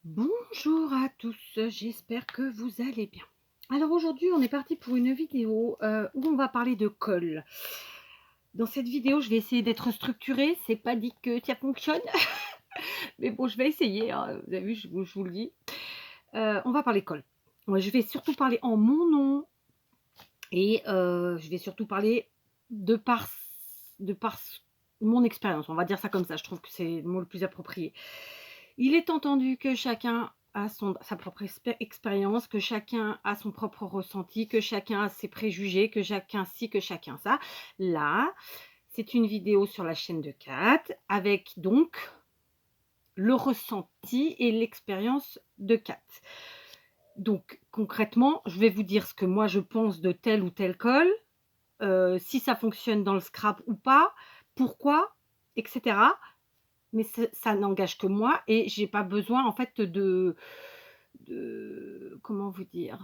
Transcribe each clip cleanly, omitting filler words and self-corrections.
Bonjour à tous, j'espère que vous allez bien. Alors aujourd'hui, on est parti pour une vidéo où on va parler de colle. Dans cette vidéo, je vais essayer d'être structurée. C'est pas dit que ça fonctionne, mais bon, je vais essayer, hein. Vous avez vu, je vous le dis. On va parler colle. Ouais, je vais surtout parler en mon nom et je vais surtout parler de par, de par mon expérience. On va dire ça comme ça. Je trouve que c'est le mot le plus approprié. Il est entendu que chacun a sa propre expérience, que chacun a son propre ressenti, que chacun a ses préjugés, que chacun ci, que chacun ça. Là, c'est une vidéo sur la chaîne de Kat avec donc le ressenti et l'expérience de Kat. Donc concrètement, je vais vous dire ce que moi je pense de tel ou tel colle, si ça fonctionne dans le scrap ou pas, pourquoi, etc. Mais ça n'engage que moi et j'ai pas besoin en fait de comment vous dire?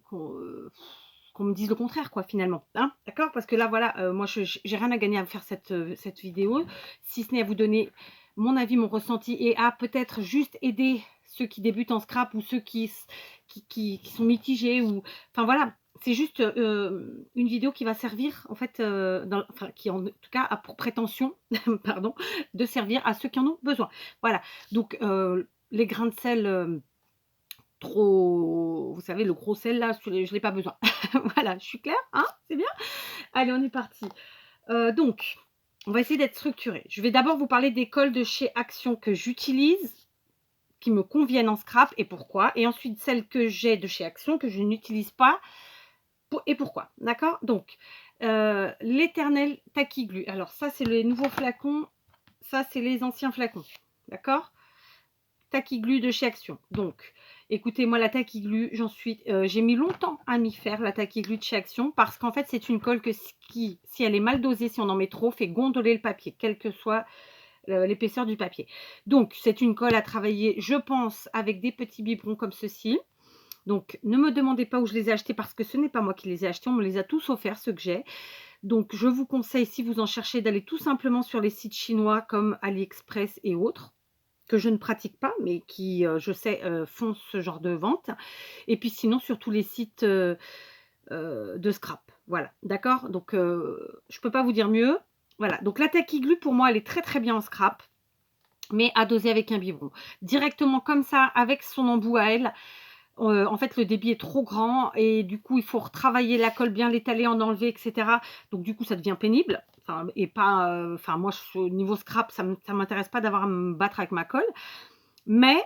Qu'on me dise le contraire quoi finalement, hein, d'accord? Parce que là voilà, moi j'ai rien à gagner à faire cette vidéo, si ce n'est à vous donner mon avis, mon ressenti et à peut-être juste aider ceux qui débutent en scrap ou ceux qui sont mitigés ou enfin voilà, c'est juste, une vidéo qui va servir en fait, enfin qui en tout cas a pour prétention, pardon, de servir à ceux qui en ont besoin. Voilà, donc les grains de sel, trop vous savez le gros sel là, je l'ai pas besoin. Voilà, je suis claire, hein? C'est bien? Allez, on est parti. Donc, on va essayer d'être structuré. Je vais d'abord vous parler des colles de chez Action que j'utilise, qui me conviennent en scrap et pourquoi. Et ensuite celles que j'ai de chez Action que je n'utilise pas et pourquoi. D'accord? Donc, l'éternel Tacky Glue. Alors ça, c'est les nouveaux flacons. Ça, c'est les anciens flacons. D'accord? Tacky Glue de chez Action. Donc, écoutez, moi, la Tacky Glue, j'ai mis longtemps à m'y faire, la Tacky Glue de chez Action, parce qu'en fait, c'est une colle qui, si elle est mal dosée, si on en met trop, fait gondoler le papier, quelle que soit l'épaisseur du papier. Donc, c'est une colle à travailler, je pense, avec des petits biberons comme ceci. Donc, ne me demandez pas où je les ai achetés, parce que ce n'est pas moi qui les ai achetés, on me les a tous offerts, ceux que j'ai. Donc, je vous conseille, si vous en cherchez, d'aller tout simplement sur les sites chinois comme AliExpress et autres, que je ne pratique pas, mais qui, je sais, font ce genre de vente. Et puis sinon, sur tous les sites de scrap. Voilà, d'accord? Donc, je ne peux pas vous dire mieux. Voilà, donc la Tacky Glue, pour moi, elle est très très bien en scrap, mais à doser avec un biberon. Directement comme ça, avec son embout à elle, en fait, le débit est trop grand et du coup, il faut retravailler la colle, bien l'étaler, en enlever, et cetera. Donc du coup, ça devient pénible. Enfin, et pas, enfin moi, au niveau scrap, ça m'intéresse pas d'avoir à me battre avec ma colle. Mais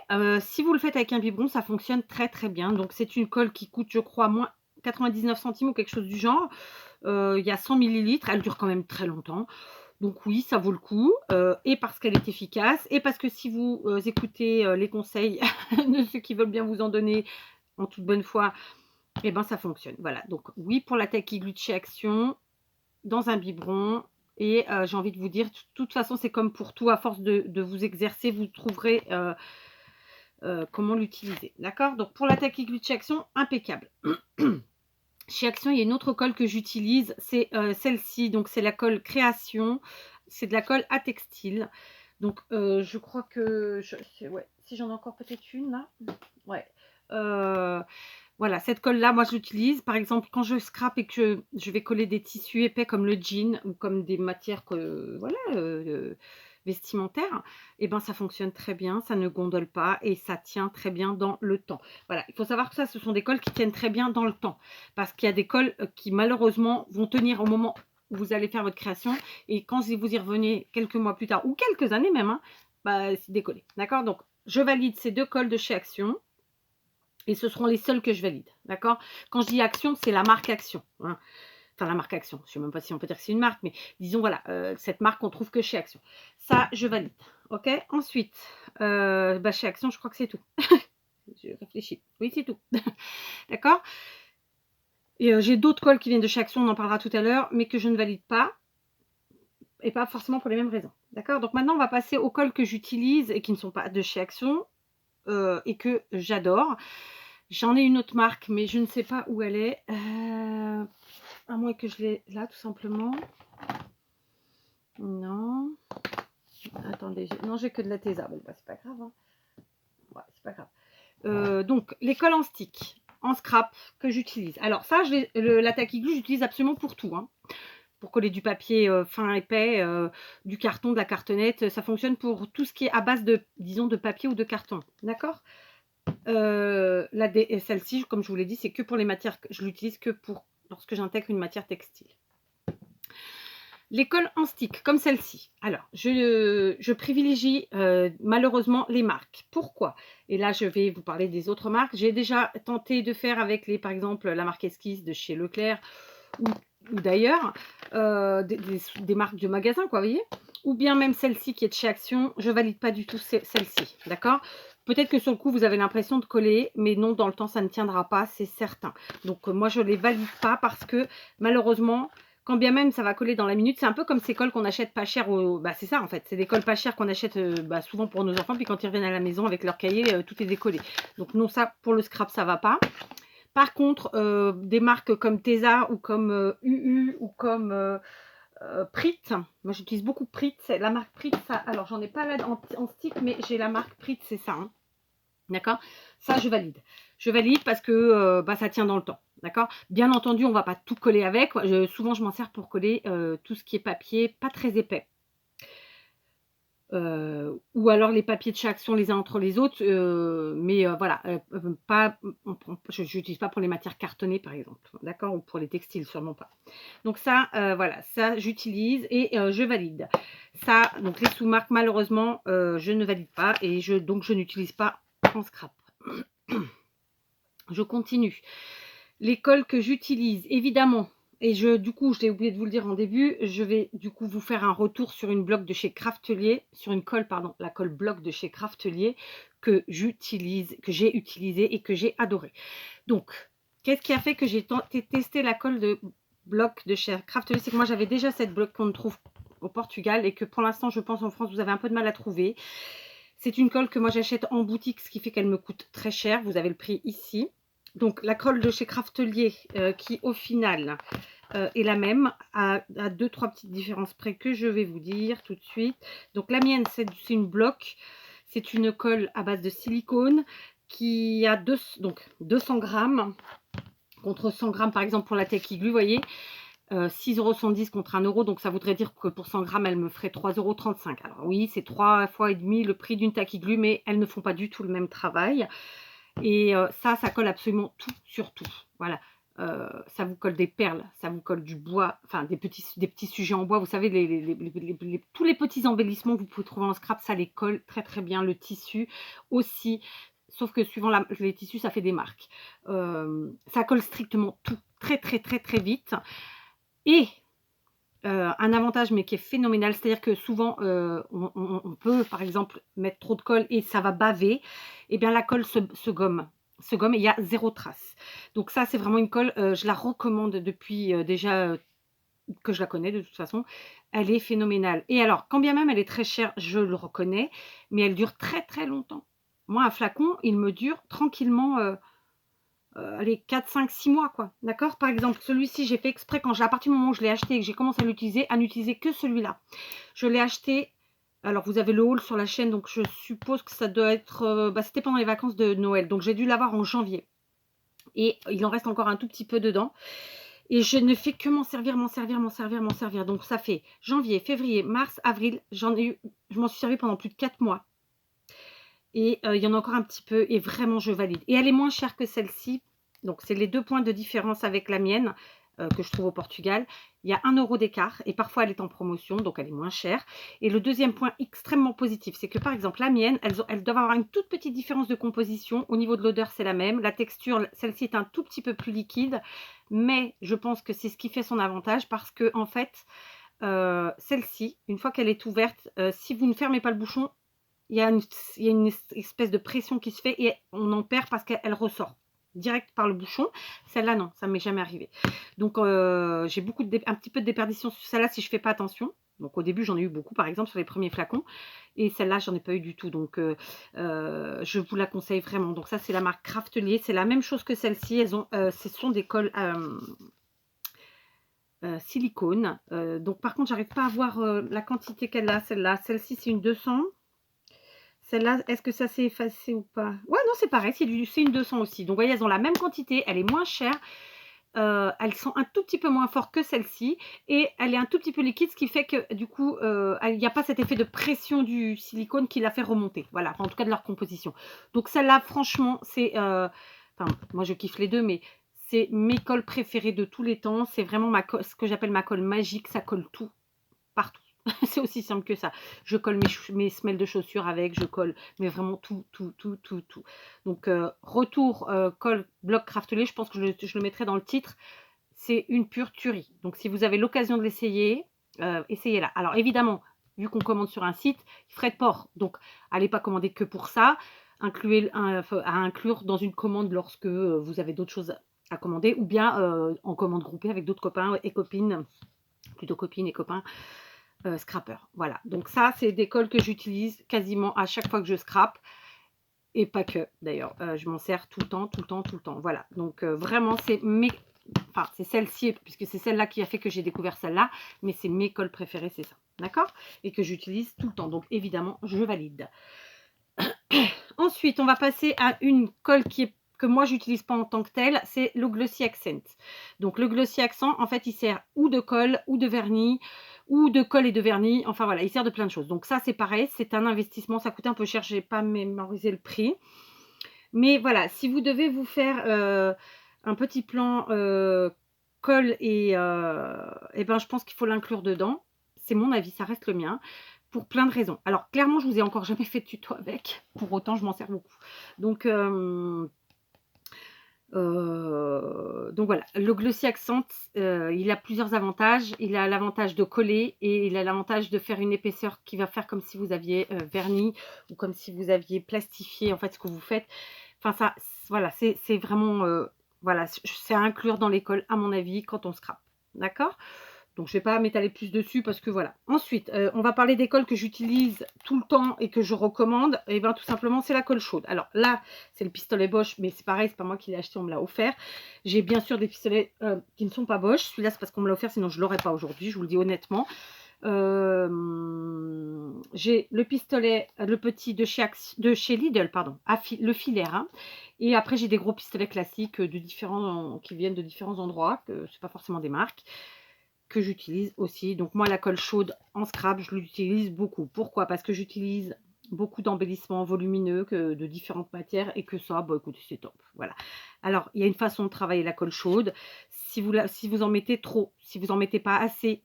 si vous le faites avec un biberon, ça fonctionne très, très bien. Donc c'est une colle qui coûte, je crois, moins 99 centimes ou quelque chose du genre. Il y a 100 millilitres, elle dure quand même très longtemps. Donc oui, ça vaut le coup, et parce qu'elle est efficace et parce que si vous, écoutez, les conseils de ceux qui veulent bien vous en donner en toute bonne foi, et ben ça fonctionne. Voilà, donc oui pour la Tacky Glue de chez Action, dans un biberon et j'ai envie de vous dire, de toute façon, c'est comme pour tout, à force de vous exercer, vous trouverez, comment l'utiliser. D'accord? Donc pour la Tacky Glue de chez Action, impeccable. Chez Action, il y a une autre colle que j'utilise, c'est celle-ci, donc c'est la colle Création, c'est de la colle à textile. Donc je crois que, ouais, si j'en ai encore peut-être une là, ouais. Voilà, cette colle-là, moi je l'utilise. Par exemple, quand je scrape et que je vais coller des tissus épais comme le jean ou comme des matières que, voilà, vestimentaires, et ben ça fonctionne très bien, ça ne gondole pas et ça tient très bien dans le temps. Voilà, il faut savoir que ça, ce sont des colles qui tiennent très bien dans le temps. Parce qu'il y a des colles qui malheureusement vont tenir au moment où vous allez faire votre création et quand vous y revenez quelques mois plus tard ou quelques années même, hein, bah, c'est décollé. D'accord? Donc, je valide ces deux colles de chez Action. Et ce seront les seuls que je valide, d'accord? Quand je dis Action, c'est la marque Action, hein. Enfin, la marque Action, je ne sais même pas si on peut dire que c'est une marque, mais disons, voilà, cette marque, on trouve que chez Action. Ça, je valide, ok? Ensuite, bah, chez Action, je crois que c'est tout. Je réfléchis. Oui, c'est tout. D'accord? Et j'ai d'autres colles qui viennent de chez Action, on en parlera tout à l'heure, mais que je ne valide pas, et pas forcément pour les mêmes raisons. D'accord? Donc maintenant, on va passer aux colles que j'utilise et qui ne sont pas de chez Action, et que j'adore. J'en ai une autre marque, mais je ne sais pas où elle est. À moins que je l'ai là, tout simplement. Non. Attendez, non, j'ai que de la Tesa. Bon, bah, c'est pas grave, hein. Ouais, c'est pas grave. Donc, les colles en stick, en scrap que j'utilise. Alors ça, la Tacky Glue, j'utilise absolument pour tout, hein. Pour coller du papier fin épais, du carton, de la cartonnette. Ça fonctionne pour tout ce qui est à base de, disons, de papier ou de carton. D'accord. Celle-ci, comme je vous l'ai dit, c'est que pour les matières. Je l'utilise que pour lorsque j'intègre une matière textile. Les colles en stick, comme celle-ci. Alors, je privilégie malheureusement les marques. Pourquoi? Et là, je vais vous parler des autres marques. J'ai déjà tenté de faire avec par exemple, la marque Esquisse de chez Leclerc ou d'ailleurs, des marques de magasins, quoi, vous voyez? Ou bien même celle-ci qui est de chez Action. Je ne valide pas du tout celle-ci, d'accord? Peut-être que sur le coup, vous avez l'impression de coller, mais non, dans le temps, ça ne tiendra pas, c'est certain. Donc, moi, je ne les valide pas parce que malheureusement, quand bien même ça va coller dans la minute, c'est un peu comme ces colles qu'on achète pas cher. Bah, c'est ça en fait, c'est des colles pas chères qu'on achète souvent pour nos enfants, puis quand ils reviennent à la maison avec leur cahier, tout est décollé. Donc non, ça pour le scrap, ça va pas. Par contre, des marques comme Tesa ou comme UU ou comme Prit, moi j'utilise beaucoup Prit, la marque Prit, ça, alors j'en ai pas là en stick, mais j'ai la marque Prit, c'est ça, hein. D'accord? Ça, je valide. Je valide parce que ça tient dans le temps. D'accord? Bien entendu, on ne va pas tout coller avec. Souvent, je m'en sers pour coller tout ce qui est papier, pas très épais. Ou alors les papiers de chez Action les uns entre les autres. Mais voilà, je n'utilise pas pour les matières cartonnées, par exemple. D'accord? Ou pour les textiles, sûrement pas. Donc ça, voilà, ça, j'utilise et je valide. Ça, donc les sous-marques, malheureusement, je ne valide pas et donc je n'utilise pas en scrap. Je continue. Les colles que j'utilise, évidemment, et du coup, j'ai oublié de vous le dire en début, je vais du coup vous faire un retour sur une bloc de chez Craftelier, sur une colle, pardon, la colle bloc de chez Craftelier que j'ai utilisée et que j'ai adoré. Donc, qu'est-ce qui a fait que j'ai testé la colle de bloc de chez Craftelier? C'est que moi, j'avais déjà cette bloc qu'on trouve au Portugal et que pour l'instant, je pense en France, vous avez un peu de mal à trouver. C'est une colle que moi j'achète en boutique, ce qui fait qu'elle me coûte très cher. Vous avez le prix ici. Donc la colle de chez Craftelier qui au final est la même, à 2-3 petites différences près que je vais vous dire tout de suite. Donc la mienne c'est une bloc, c'est une colle à base de silicone qui a 200 grammes contre 100 grammes par exemple pour la Tacky Glue, vous voyez. 6,70 € contre 1 €, donc ça voudrait dire que pour 100 grammes, elle me ferait 3,35 €. Alors oui, c'est 3 fois et demi le prix d'une Tacky Glue, mais elles ne font pas du tout le même travail. Et ça colle absolument tout sur tout. Voilà. Ça vous colle des perles, ça vous colle du bois, enfin des petits sujets en bois. Vous savez, tous les petits embellissements que vous pouvez trouver en scrap, ça les colle très très bien. Le tissu aussi, sauf que suivant les tissus, ça fait des marques. Ça colle strictement tout, très très très très vite. Et un avantage, mais qui est phénoménal, c'est-à-dire que souvent, on peut, par exemple, mettre trop de colle et ça va baver. Et bien, la colle se gomme et il y a 0 trace. Donc ça, c'est vraiment une colle, je la recommande depuis déjà que je la connais de toute façon. Elle est phénoménale. Et alors, quand bien même elle est très chère, je le reconnais, mais elle dure très très longtemps. Moi, un flacon, il me dure tranquillement allez, 4, 5, 6 mois, quoi. D'accord? Par exemple, celui-ci, j'ai fait exprès, à partir du moment où je l'ai acheté et que j'ai commencé à n'utiliser que celui-là. Je l'ai acheté, alors vous avez le haul sur la chaîne, donc je suppose que ça doit être, c'était pendant les vacances de Noël, donc j'ai dû l'avoir en janvier. Et il en reste encore un tout petit peu dedans. Et je ne fais que m'en servir. Donc ça fait janvier, février, mars, avril. Je m'en suis servi pendant plus de 4 mois. Et il y en a encore un petit peu et vraiment je valide. Et elle est moins chère que celle-ci. Donc c'est les 2 points de différence avec la mienne que je trouve au Portugal. Il y a 1 € d'écart et parfois elle est en promotion, donc elle est moins chère. Et le deuxième point extrêmement positif, c'est que par exemple la mienne, elles doivent avoir une toute petite différence de composition. Au niveau de l'odeur, c'est la même. La texture, celle-ci est un tout petit peu plus liquide. Mais je pense que c'est ce qui fait son avantage parce que en fait, celle-ci, une fois qu'elle est ouverte, si vous ne fermez pas le bouchon, il y a une espèce de pression qui se fait et on en perd parce qu'elle ressort direct par le bouchon. Celle-là, non, ça ne m'est jamais arrivé. Donc, j'ai un petit peu de déperdition sur celle-là si je ne fais pas attention. Donc, au début, j'en ai eu beaucoup, par exemple, sur les premiers flacons. Et celle-là, j'en ai pas eu du tout. Donc, je vous la conseille vraiment. Donc, ça, c'est la marque Craftelier. C'est la même chose que celle-ci. Ce sont des colles silicone. Donc, par contre, j'arrive pas à voir la quantité qu'elle a, celle-là. Celle-ci, c'est une 200. Celle-là, est-ce que ça s'est effacé ou pas? Ouais, non, c'est pareil, c'est une 200 aussi. Donc, vous voyez, elles ont la même quantité, elle est moins chère. Elles sont un tout petit peu moins fortes que celle-ci et elle est un tout petit peu liquide, ce qui fait que du coup, il n'y a pas cet effet de pression du silicone qui la fait remonter. Voilà, enfin, en tout cas de leur composition. Donc celle-là, franchement, c'est, enfin, moi je kiffe les deux, mais c'est mes colles préférées de tous les temps. C'est vraiment ce que j'appelle ma colle magique. Ça colle tout, partout. C'est aussi simple que ça. Je colle mes semelles de chaussures avec, je colle, mais vraiment tout, tout, tout, tout, tout. Donc, retour colle bloc Craftly, je pense que je le mettrai dans le titre. C'est une pure tuerie. Donc, si vous avez l'occasion de l'essayer, essayez-la. Alors, évidemment, vu qu'on commande sur un site, frais de port. Donc, allez pas commander que pour ça. À inclure dans une commande lorsque vous avez d'autres choses à commander ou bien en commande groupée avec d'autres copains et copines, plutôt copines et copains. Scrapper. Voilà, donc ça, c'est des colles que j'utilise quasiment à chaque fois que je scrape. Et pas que, d'ailleurs. Je m'en sers tout le temps, tout le temps, tout le temps. Voilà, donc vraiment, enfin, c'est celle-ci, puisque c'est celle-là qui a fait que j'ai découvert celle-là. Mais c'est mes colles préférées, c'est ça. D'accord? Et que j'utilise tout le temps. Donc, évidemment, je valide. Ensuite, on va passer à une colle que moi, j'utilise pas en tant que telle. C'est le Glossy Accent. Donc, le Glossy Accent, en fait, il sert ou de colle, ou de vernis, ou de colle et de vernis. Enfin, voilà, il sert de plein de choses. Donc, ça, c'est pareil. C'est un investissement. Ça coûte un peu cher. Je n'ai pas mémorisé le prix. Mais voilà, si vous devez vous faire un petit plan colle et ben, je pense qu'il faut l'inclure dedans. C'est mon avis, ça reste le mien. Pour plein de raisons. Alors, clairement, je vous ai encore jamais fait de tuto avec. Pour autant, je m'en sers beaucoup. Donc voilà, le Glossy Accent, il a plusieurs avantages. Il a l'avantage de coller et il a l'avantage de faire une épaisseur qui va faire comme si vous aviez verni ou comme si vous aviez plastifié en fait ce que vous faites. Enfin, ça, voilà, c'est vraiment, voilà, c'est à inclure dans l'école à mon avis quand on scrape. D'accord? Donc, je ne vais pas m'étaler plus dessus parce que voilà. Ensuite, on va parler des colles que j'utilise tout le temps et que je recommande. Et bien, tout simplement, c'est la colle chaude. Alors là, c'est le pistolet Bosch, mais c'est pareil, c'est pas moi qui l'ai acheté, on me l'a offert. J'ai bien sûr des pistolets qui ne sont pas Bosch. Celui-là, c'est parce qu'on me l'a offert, sinon je ne l'aurais pas aujourd'hui, je vous le dis honnêtement. J'ai le pistolet, le petit de chez Lidl, pardon, le filaire. Hein. Et après, j'ai des gros pistolets classiques qui viennent de différents endroits, que c'est pas forcément des marques, que j'utilise aussi. Donc moi, la colle chaude en scrap, je l'utilise beaucoup. Pourquoi? Parce que j'utilise beaucoup d'embellissements volumineux de différentes matières et que ça, bah écoutez, c'est top. Voilà. Alors, il y a une façon de travailler la colle chaude. Si vous en mettez trop, si vous en mettez pas assez,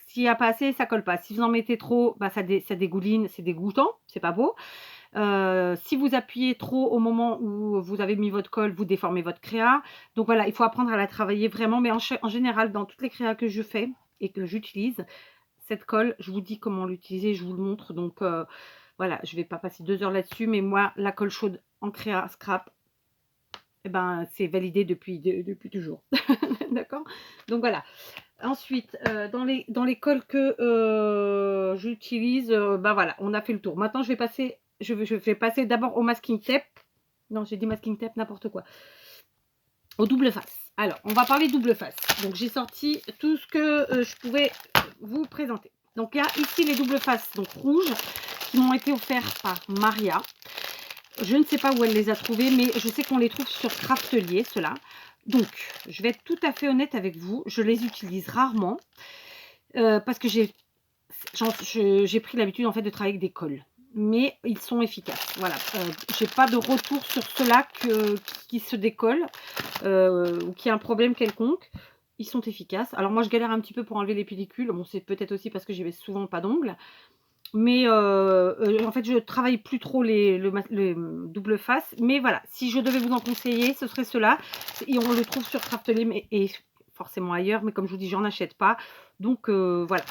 s'il n'y a pas assez, ça colle pas. Si vous en mettez trop, bah, ça dégouline, c'est dégoûtant, c'est pas beau. Si vous appuyez trop au moment où vous avez mis votre colle, vous déformez votre créa. Donc voilà, il faut apprendre à la travailler vraiment. Mais en général, dans toutes les créas que je fais et que j'utilise, cette colle, je vous dis comment l'utiliser, je vous le montre. Donc voilà, je ne vais pas passer 2 heures là-dessus. Mais moi, la colle chaude en créa scrap, eh ben, c'est validé depuis toujours. D'accord? Donc voilà. Ensuite, dans les colles que j'utilise, bah voilà, on a fait le tour. Maintenant, je vais passer d'abord au masking tape. Non, j'ai dit masking tape, n'importe quoi. Au double face. Alors, on va parler double face. Donc, j'ai sorti tout ce que je pouvais vous présenter. Donc, il y a ici les doubles faces, donc rouges, qui m'ont été offerts par Maria. Je ne sais pas où elle les a trouvés, mais je sais qu'on les trouve sur Craftelier, ceux-là. Donc, je vais être tout à fait honnête avec vous, je les utilise rarement parce que j'ai pris l'habitude en fait de travailler avec des colles. Mais ils sont efficaces. Voilà, j'ai pas de retour sur ceux-là qui se décollent ou qui a un problème quelconque. Ils sont efficaces. Alors moi, je galère un petit peu pour enlever les pellicules. Bon, c'est peut-être aussi parce que j'ai souvent pas d'ongles. Mais en fait, je travaille plus trop le double face. Mais voilà, si je devais vous en conseiller, ce serait cela. Et on le trouve sur Craftly et forcément ailleurs. Mais comme je vous dis, j'en achète pas. Donc voilà,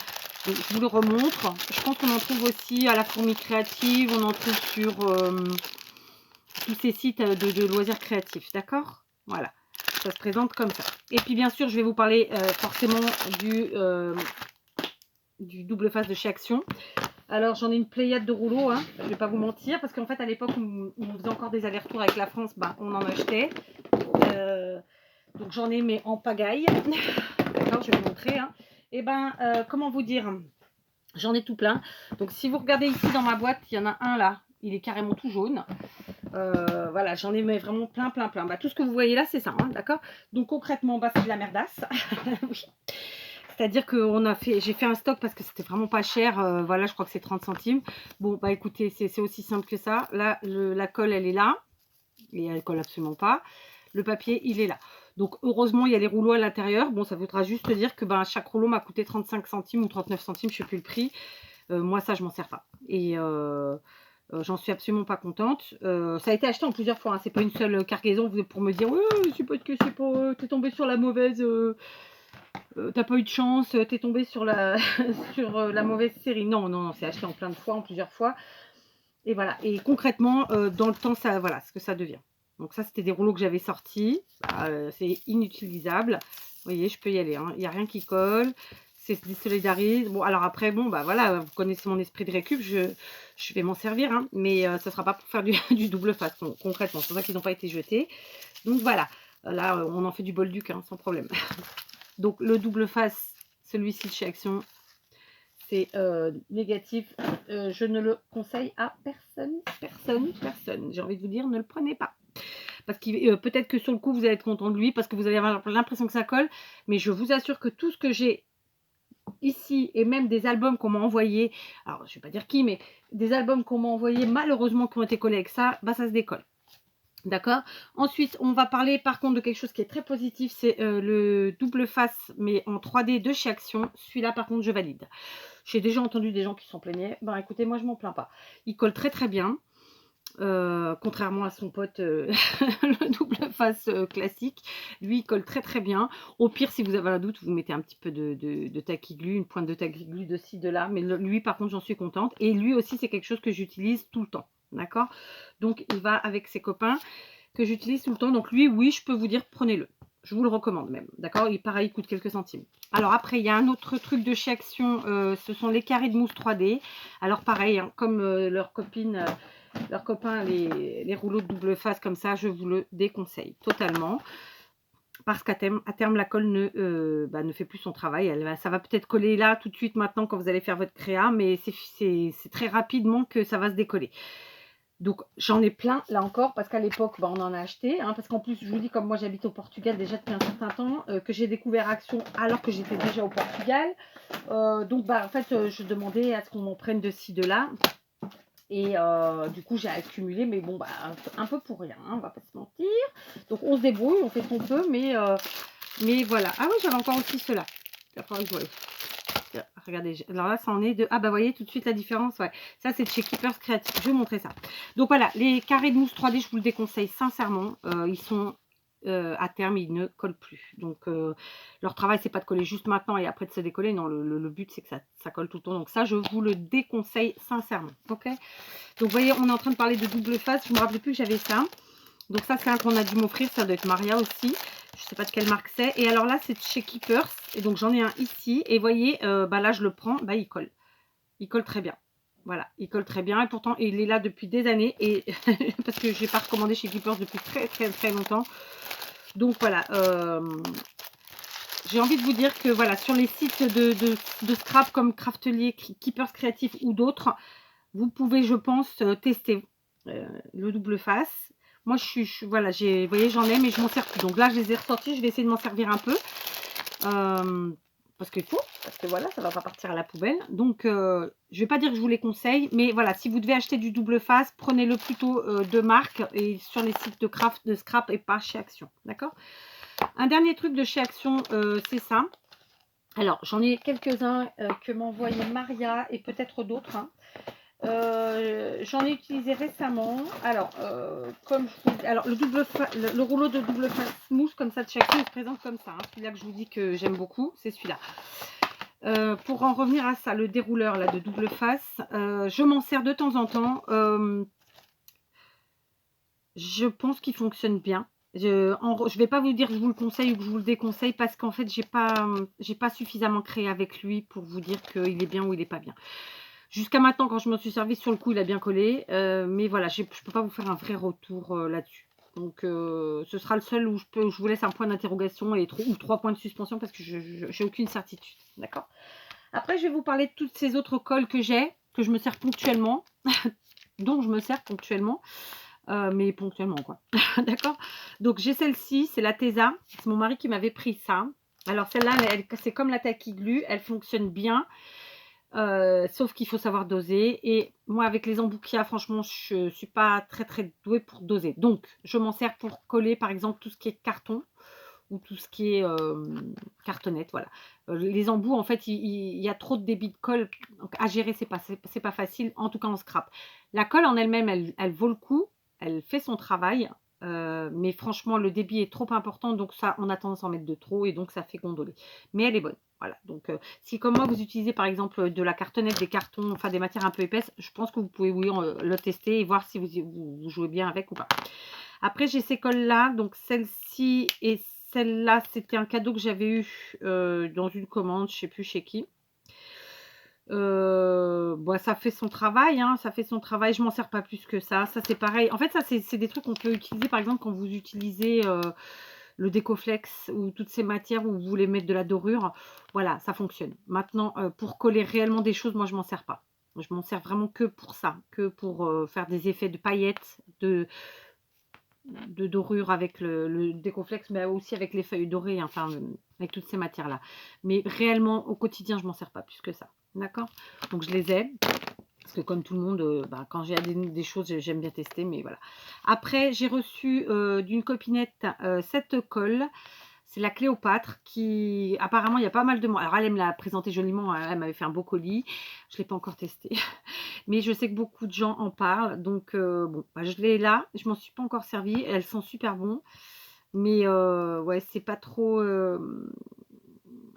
donc, je vous le remontre. Je pense qu'on en trouve aussi à la Fourmi Créative. On en trouve sur tous ces sites de loisirs créatifs. D'accord? Voilà, ça se présente comme ça. Et puis bien sûr, je vais vous parler forcément du double face de chez Action. Alors, j'en ai une pléiade de rouleaux, hein. Je ne vais pas vous mentir, parce qu'en fait, à l'époque où on faisait encore des allers-retours avec la France, bah, on en achetait. Donc, j'en ai, mais en pagaille. D'accord, je vais vous montrer. Hein. Et ben, comment vous dire? J'en ai tout plein. Donc, si vous regardez ici dans ma boîte, il y en a un là. il est carrément tout jaune. Voilà, j'en ai mais vraiment plein, plein, plein. Bah, tout ce que vous voyez là, c'est ça, hein, d'accord? Donc concrètement, bah, c'est de la merdasse. Oui. C'est-à-dire que j'ai fait un stock parce que c'était vraiment pas cher. Voilà, je crois que c'est 30 centimes. Bon, bah écoutez, c'est aussi simple que ça. Là, la colle, elle est là. Et elle colle absolument pas. Le papier, il est là. Donc heureusement, il y a les rouleaux à l'intérieur. Bon, ça voudra juste dire que ben, chaque rouleau m'a coûté 35 centimes ou 39 centimes, je ne sais plus le prix. Moi, ça, je m'en sers pas. Et j'en suis absolument pas contente. Ça a été acheté en plusieurs fois. Hein. C'est pas une seule cargaison pour me dire c'est pas que c'est pas. T'es tombé sur la mauvaise. T'as pas eu de chance. T'es tombé sur la sur la mauvaise série. Non, non, non. C'est acheté en plein de fois, en plusieurs fois. Et voilà. Et concrètement, dans le temps, ça, voilà ce que ça devient. Donc ça, c'était des rouleaux que j'avais sortis. C'est inutilisable. Vous voyez, je peux y aller. Hein. Il n'y a rien qui colle. C'est désolidarise. Bon, alors après, bon, bah voilà, vous connaissez mon esprit de récup. Je vais m'en servir. Hein, mais ça ne sera pas pour faire du double face, concrètement. C'est pour ça qu'ils n'ont pas été jetés. Donc voilà. Là, on en fait du bolduc, hein, sans problème. Donc le double face, celui-ci de chez Action, c'est négatif. Je ne le conseille à personne, personne, personne. J'ai envie de vous dire, ne le prenez pas. Parce que peut-être que sur le coup, vous allez être content de lui, parce que vous allez avoir l'impression que ça colle. Mais je vous assure que tout ce que j'ai ici, et même des albums qu'on m'a envoyés, alors je ne vais pas dire qui, mais des albums qu'on m'a envoyés, malheureusement, qui ont été collés avec ça, bah ça se décolle. D'accord. Ensuite, on va parler par contre de quelque chose qui est très positif, c'est le double face, mais en 3D de chez Action. Celui-là, par contre, je valide. J'ai déjà entendu des gens qui s'en plaignaient. Ben écoutez, moi, je m'en plains pas. Il colle très très bien. Contrairement à son pote le double face classique, lui il colle très très bien. Au pire, si vous avez un doute, vous mettez un petit peu de taquiglu, une pointe de taquiglu de ci, de là. Mais lui, par contre, j'en suis contente. Et lui aussi, c'est quelque chose que j'utilise tout le temps. D'accord. Donc, il va avec ses copains que j'utilise tout le temps. Donc, lui, oui, je peux vous dire, prenez-le. Je vous le recommande même. D'accord. Il, pareil, il coûte quelques centimes. Alors, après, il y a un autre truc de chez Action. Ce sont les carrés de mousse 3D. Alors, pareil, hein, comme leur copine... leurs copains, les rouleaux de double face comme ça, je vous le déconseille totalement. Parce qu'à terme, la colle ne fait plus son travail. Ça va peut-être coller là tout de suite maintenant quand vous allez faire votre créa, mais c'est très rapidement que ça va se décoller. Donc j'en ai plein là encore parce qu'à l'époque on en a acheté. Hein, parce qu'en plus, je vous dis, comme moi j'habite au Portugal déjà depuis un certain temps, que j'ai découvert Action alors que j'étais déjà au Portugal. Donc en fait, je demandais à ce qu'on m'en prenne de ci, de là. Et du coup, j'ai accumulé, mais bon, un peu pour rien, hein, on va pas se mentir. Donc, on se débrouille, on fait ce qu'on peut, mais voilà. Ah oui, j'avais encore aussi ceux-là. Regardez, alors là, ça en est de... Ah bah, vous voyez tout de suite la différence, ouais. Ça, c'est de chez Keepers Creative. Je vais vous montrer ça. Donc, voilà, les carrés de mousse 3D, je vous le déconseille sincèrement. Ils sont... à terme, ils ne collent plus. Donc, leur travail, c'est pas de coller juste maintenant et après de se décoller. Non, le but, c'est que ça colle tout le temps. Donc, ça, je vous le déconseille sincèrement. Ok. Donc, vous voyez, on est en train de parler de double face. Je me rappelais plus que j'avais ça. Donc, ça, c'est un qu'on a dû m'offrir. Ça doit être Maria aussi. Je sais pas de quelle marque c'est. Et alors là, c'est chez Keepers. Et donc, j'en ai un ici. Et vous voyez, là, je le prends. Il colle. Il colle très bien. Voilà, il colle très bien et pourtant il est là depuis des années et parce que je n'ai pas recommandé chez Keepers depuis très très très longtemps. Donc voilà, j'ai envie de vous dire que voilà, sur les sites de scrap comme Craftelier, Keepers Creative ou d'autres, vous pouvez, je pense, tester le double face. Moi, voilà, vous voyez, j'en ai, mais je m'en sers plus. Donc là, je les ai ressortis, je vais essayer de m'en servir un peu. Parce qu'il faut, parce que voilà, ça ne va pas partir à la poubelle. Donc, je ne vais pas dire que je vous les conseille, mais voilà, si vous devez acheter du double face, prenez-le plutôt de marque et sur les sites de scrap et pas chez Action. D'accord? Un dernier truc de chez Action, c'est ça. Alors, j'en ai quelques-uns que m'a envoyé Maria et peut-être d'autres. Hein. J'en ai utilisé récemment. Alors, comme je vous dis, alors le rouleau de double face mousse comme ça de chez Action, il se présente comme ça. Hein. Celui-là que je vous dis que j'aime beaucoup, c'est celui-là. Pour en revenir à ça, le dérouleur là de double face, je m'en sers de temps en temps. Je pense qu'il fonctionne bien. Je vais pas vous dire que je vous le conseille ou que je vous le déconseille parce qu'en fait, j'ai pas suffisamment créé avec lui pour vous dire qu'il est bien ou il n'est pas bien. Jusqu'à maintenant, quand je m'en suis servi, sur le coup, il a bien collé. Mais voilà, je ne peux pas vous faire un vrai retour là-dessus. Donc, ce sera le seul où je vous laisse un point d'interrogation ou 3 points de suspension parce que je n'ai aucune certitude. D'accord. Après, je vais vous parler de toutes ces autres colles que j'ai, que je me sers ponctuellement. dont je me sers ponctuellement, mais ponctuellement quoi. D'accord? Donc j'ai celle-ci, c'est la Tesa, c'est mon mari qui m'avait pris ça. Alors celle-là, c'est comme la Tacky Glue, elle fonctionne bien, sauf qu'il faut savoir doser et moi avec les embouts qu'il y a, franchement, je suis pas très, très douée pour doser. Donc je m'en sers pour coller, par exemple, tout ce qui est carton ou tout ce qui est, cartonnette, voilà. Les embouts, en fait, il y a trop de débit de colle, donc à gérer, c'est pas facile, en tout cas en scrap. La colle en elle-même, elle vaut le coup, elle fait son travail, mais franchement, le débit est trop important, donc ça, on a tendance à en mettre de trop et donc ça fait gondoler. Mais elle est bonne, voilà. Donc, si comme moi, vous utilisez par exemple de la cartonnette, des cartons, enfin des matières un peu épaisses, je pense que vous pouvez, oui, le tester et voir si vous jouez bien avec ou pas. Après, j'ai ces colles-là, donc celle-ci et celle-là, c'était un cadeau que j'avais eu dans une commande, je ne sais plus chez qui. Bah, ça fait son travail, hein, ça fait son travail. Je m'en sers pas plus que ça. Ça, c'est pareil. En fait, ça, c'est des trucs qu'on peut utiliser, par exemple, quand vous utilisez le Décoflex ou toutes ces matières où vous voulez mettre de la dorure. Voilà, ça fonctionne. Maintenant, pour coller réellement des choses, moi, je m'en sers pas. Je m'en sers vraiment que pour ça, que pour faire des effets de paillettes, de dorure avec le Décoflex, mais aussi avec les feuilles dorées, enfin, avec toutes ces matières-là. Mais réellement, au quotidien, je m'en sers pas plus que ça. D'accord? Donc, je les ai. Parce que comme tout le monde, bah, quand j'ai des choses, j'aime bien tester, mais voilà. Après, j'ai reçu d'une copinette cette colle. C'est la Cléopâtre qui, apparemment, il y a pas mal de monde. Alors, elle me l'a présenté joliment. Elle m'avait fait un beau colis. Je ne l'ai pas encore testé. Mais je sais que beaucoup de gens en parlent. Donc, bon, bah, je l'ai là. Je m'en suis pas encore servie. Elles sont super bonnes. Mais ouais, c'est pas trop.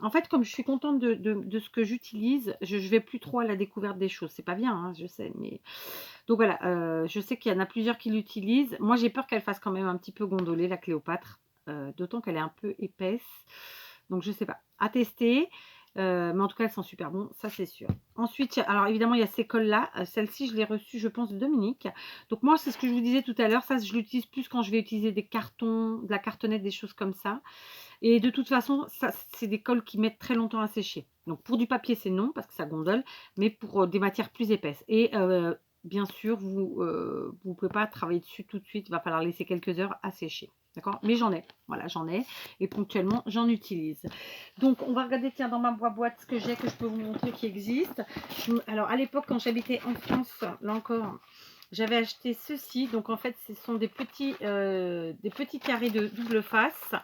En fait, comme je suis contente de ce que j'utilise, je ne vais plus trop à la découverte des choses. C'est pas bien, hein, je sais. Mais donc voilà, je sais qu'il y en a plusieurs qui l'utilisent. Moi, j'ai peur qu'elle fasse quand même un petit peu gondoler la Cléopâtre. D'autant qu'elle est un peu épaisse. Donc, je sais pas. À tester. Mais en tout cas, elles sont super bons, ça c'est sûr. Ensuite, alors évidemment, il y a ces colles-là. Celle-ci, je l'ai reçue, je pense, de Dominique. Donc moi, c'est ce que je vous disais tout à l'heure. Ça, je l'utilise plus quand je vais utiliser des cartons, de la cartonnette, des choses comme ça. Et de toute façon, ça, c'est des colles qui mettent très longtemps à sécher. Donc pour du papier, c'est non, parce que ça gondole. Mais pour des matières plus épaisses. Et bien sûr, vous ne pouvez pas travailler dessus tout de suite. Il va falloir laisser quelques heures à sécher. D'accord? Mais j'en ai. Voilà, j'en ai. Et ponctuellement, j'en utilise. Donc, on va regarder, tiens, dans ma boîte, ce que j'ai, que je peux vous montrer qui existe. Alors, à l'époque, quand j'habitais en France, là encore, j'avais acheté ceci. Donc, en fait, ce sont des petits carrés de double face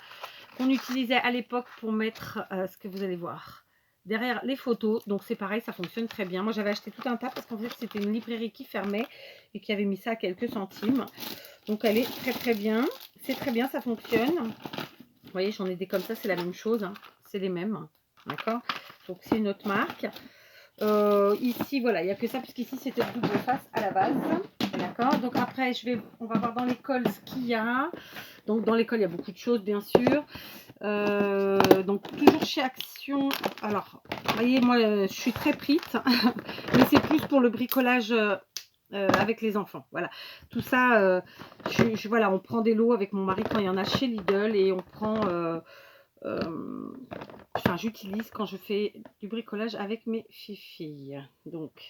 qu'on utilisait à l'époque pour mettre ce que vous allez voir derrière les photos. Donc c'est pareil, ça fonctionne très bien. Moi j'avais acheté tout un tas parce qu'en fait c'était une librairie qui fermait et qui avait mis ça à quelques centimes. Donc elle est très très bien. C'est très bien, ça fonctionne. Vous voyez, j'en ai des comme ça, c'est la même chose, hein. C'est les mêmes. D'accord? Donc c'est une autre marque. Ici, voilà, il n'y a que ça, puisqu'ici c'était le double face à la base. D'accord? Donc après, on va voir dans l'école ce qu'il y a. Donc dans l'école, il y a beaucoup de choses, bien sûr. Donc toujours chez Action. Alors, vous voyez, moi, je suis très prite, mais c'est plus pour le bricolage avec les enfants. Voilà, tout ça, voilà, on prend des lots avec mon mari quand il y en a chez Lidl et on prend. Enfin, j'utilise quand je fais du bricolage avec mes filles. Donc,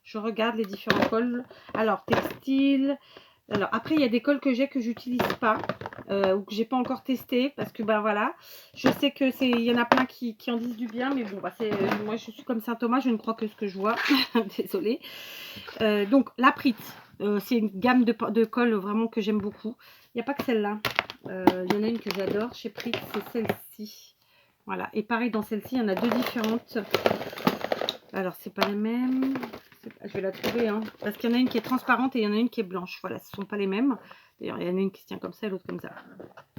je regarde les différents cols. Alors, textile. Alors, après, il y a des cols que j'ai que j'utilise pas ou que j'ai pas encore testé parce que, ben voilà, je sais que il y en a plein qui en disent du bien, mais bon, bah, moi, je suis comme Saint Thomas, je ne crois que ce que je vois. Désolée. Donc, la Prit, c'est une gamme de cols vraiment que j'aime beaucoup. Il n'y a pas que celle-là. Il y en a une que j'adore chez Prit, c'est celle-ci. Voilà, et pareil, dans celle-ci, il y en a deux différentes. Alors, c'est pas les mêmes. Je vais la trouver, hein, parce qu'il y en a une qui est transparente et il y en a une qui est blanche. Voilà, ce ne sont pas les mêmes. D'ailleurs, il y en a une qui se tient comme ça et l'autre comme ça.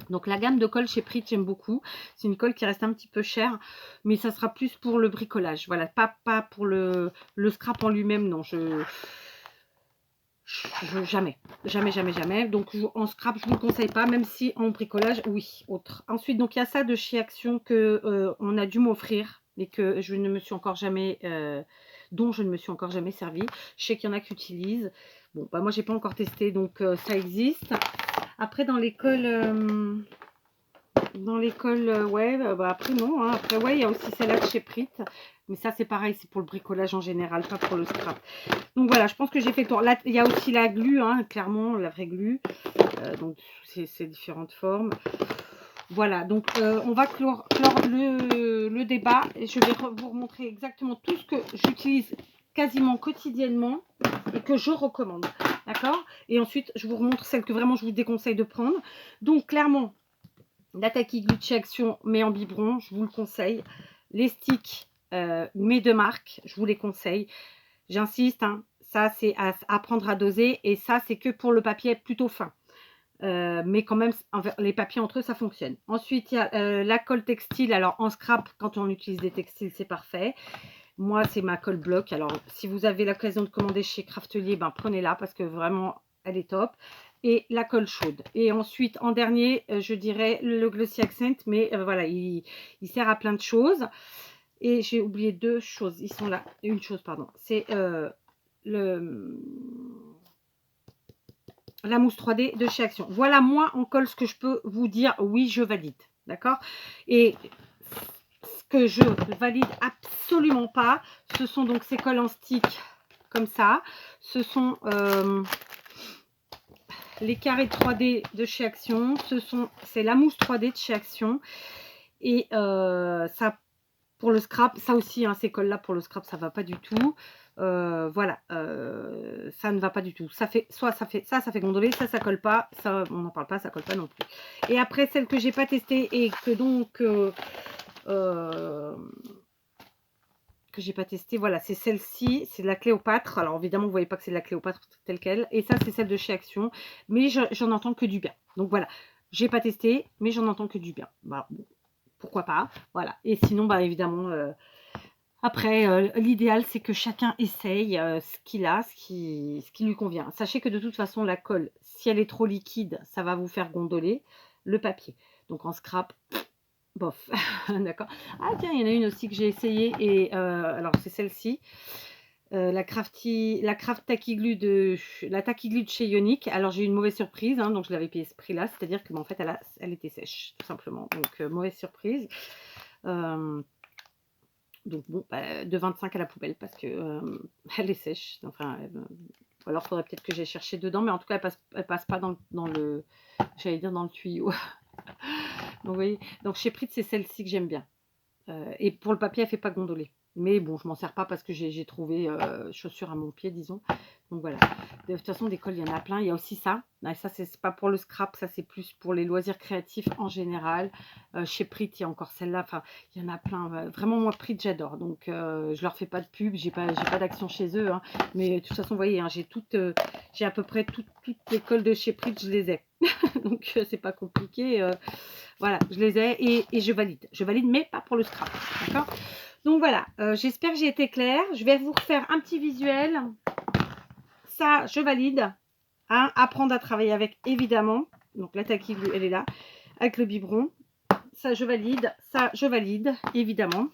Donc, la gamme de colle chez Prit, j'aime beaucoup. C'est une colle qui reste un petit peu chère, mais ça sera plus pour le bricolage. Voilà, pas pour le scrap en lui-même, non. Jamais. Donc, en scrap, je ne vous le conseille pas, même si en bricolage, oui, autre. Ensuite, donc, il y a ça de chez Action que on a dû m'offrir et que je ne me suis encore jamais, dont je ne me suis encore jamais servi. Je sais qu'il y en a qui utilisent. Bon, bah, moi, j'ai pas encore testé, donc ça existe. Après, dans l'école, ouais, bah, après, non. Hein. Après, ouais, il y a aussi celle-là de chez Prit. Mais ça, c'est pareil, c'est pour le bricolage en général, pas pour le scrap. Donc voilà, je pense que j'ai fait le tour. Là, il y a aussi la glu, hein, clairement, la vraie glu. Donc, c'est différentes formes. Voilà, donc on va clore le débat. Et je vais vous remontrer exactement tout ce que j'utilise quasiment quotidiennement et que je recommande. D'accord? Et ensuite, je vous remontre celles que vraiment je vous déconseille de prendre. Donc, clairement, la Tacky Glue de chez Action, mais en biberon, je vous le conseille. Les sticks, mais de marque, je vous les conseille. J'insiste, hein, ça c'est à apprendre à doser et ça c'est que pour le papier plutôt fin. Mais quand même, les papiers entre eux, ça fonctionne. Ensuite, il y a la colle textile. Alors, en scrap, quand on utilise des textiles, c'est parfait. Moi, c'est ma colle bloc. Alors, si vous avez l'occasion de commander chez Craftelier, ben, prenez-la parce que vraiment, elle est top. Et la colle chaude. Et ensuite, en dernier, je dirais le Glossy Accent. Mais voilà, il sert à plein de choses. Et j'ai oublié deux choses. Ils sont là. Une chose, pardon. C'est la mousse 3D de chez Action. Voilà, moi, en colle, ce que je peux vous dire, oui, je valide. D'accord? Et ce que je valide absolument pas, ce sont donc ces colles en stick comme ça. Ce sont les carrés 3D de chez Action. C'est la mousse 3D de chez Action. Et ça, pour le scrap, ça aussi, hein, ces colles-là, pour le scrap, ça va pas du tout. Voilà, ça ne va pas du tout. Ça fait ça fait gondoler, ça colle pas, ça on n'en parle pas, ça colle pas non plus. Et après celle que j'ai pas testée et que donc que j'ai pas testé, voilà, c'est celle-ci, c'est de la Cléopâtre. Alors évidemment, vous voyez pas que c'est de la Cléopâtre telle quelle. Et ça, c'est celle de chez Action, mais j'en entends que du bien. Donc voilà, j'ai pas testé, mais j'en entends que du bien. Voilà, bon, pourquoi pas, voilà. Et sinon, bah évidemment. Après, l'idéal, c'est que chacun essaye ce qu'il a, ce qui lui convient. Sachez que de toute façon, la colle, si elle est trop liquide, ça va vous faire gondoler le papier. Donc en scrap, bof. D'accord. Ah tiens, il y en a une aussi que j'ai essayé. Et alors, c'est celle-ci. La Craft Tacky Glue de chez Ionic. Alors, j'ai eu une mauvaise surprise. Hein, donc, je l'avais payé ce prix-là. C'est-à-dire que, en fait, elle était sèche, tout simplement. Donc, mauvaise surprise. Donc bon, bah, de 25 à la poubelle parce que elle est sèche. Enfin, ou alors faudrait peut-être que j'aille chercher dedans, mais en tout cas, elle passe pas dans le, j'allais dire dans le tuyau. Donc, vous voyez, donc chez Prit, c'est celle-ci que j'aime bien. Et pour le papier, elle fait pas gondoler. Mais bon, je m'en sers pas parce que j'ai trouvé chaussures à mon pied, disons. Donc voilà. De toute façon, des colles, il y en a plein. Il y a aussi ça. Ah, ça, c'est pas pour le scrap, ça c'est plus pour les loisirs créatifs en général. Chez Prit, il y a encore celle-là. Enfin, il y en a plein. Vraiment, moi, Prit, j'adore. Donc, je leur fais pas de pub. J'ai pas d'action chez eux. Hein. Mais de toute façon, vous voyez, hein, j'ai à peu près toutes les colles de chez Prit, je les ai. Donc, c'est pas compliqué. Voilà, je les ai et je valide. Je valide, mais pas pour le scrap. D'accord? Donc voilà, j'espère que j'ai été claire. Je vais vous refaire un petit visuel. Ça, je valide. Hein, apprendre à travailler avec, évidemment. Donc la Tacky Glue, elle est là. Avec le biberon. Ça, je valide. Ça, je valide, évidemment.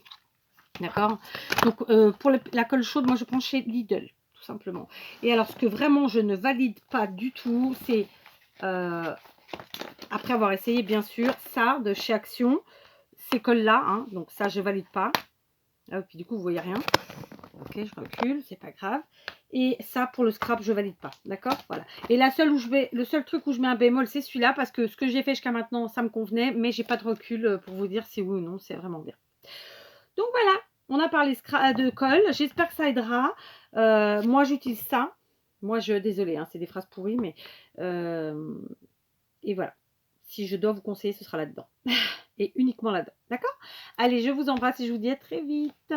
D'accord? Donc, pour la colle chaude, moi, je prends chez Lidl, tout simplement. Et alors, ce que vraiment, je ne valide pas du tout, c'est... après avoir essayé, bien sûr, ça, de chez Action. Ces colles-là, hein, donc ça, je valide pas. Ah, puis du coup, vous voyez rien. Ok, je recule, c'est pas grave. Et ça, pour le scrap, je valide pas. D'accord? Voilà. Et le seul truc où je mets un bémol, c'est celui-là, parce que ce que j'ai fait jusqu'à maintenant, ça me convenait, mais j'ai pas de recul pour vous dire si oui ou non, c'est vraiment bien. Donc voilà, on a parlé de colle. J'espère que ça aidera. Moi, j'utilise ça. Moi, désolée, hein, c'est des phrases pourries, mais... et voilà. Si je dois vous conseiller, ce sera là-dedans. Et uniquement là-dedans. D'accord? Allez, je vous embrasse et je vous dis à très vite.